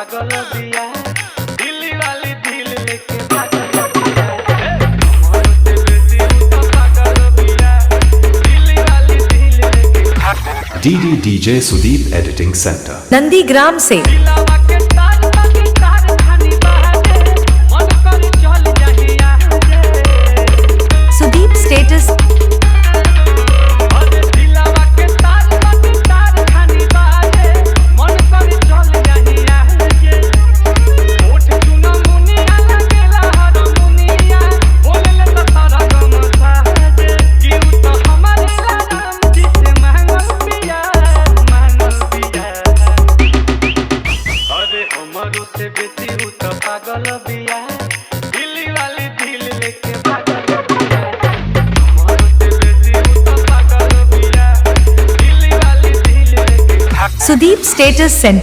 पागल बिया दिल्ली वाली दिल लेके पागल बिया हमरो से बेसी उ तो पागल बिया दिल्ली वाली दिल लेके DD DJ Sudeep Editing Center Nandigram से दिलवा के तार बाकी तार खानी बहाजे मन कर चल जाही आजे सुदीप स्टेटस अरे दिलवा के तार बाकी तार खानी बहाजे मन कर चल जाही आजे ओठ चुना मुनिया लगेला हर मुनिया बोलले तो तारा गम साजे कि उ तो हमारे राम जी से मांगल बिया अरे हमरो से बेसी उ तो पागल बिया दिल्ली वाली दिल लेके पागल बिया हमरो से बेसी उ तो पागल बिया दिल्ली वाली दिल लेके सुदीप स्टेटस सेंटर।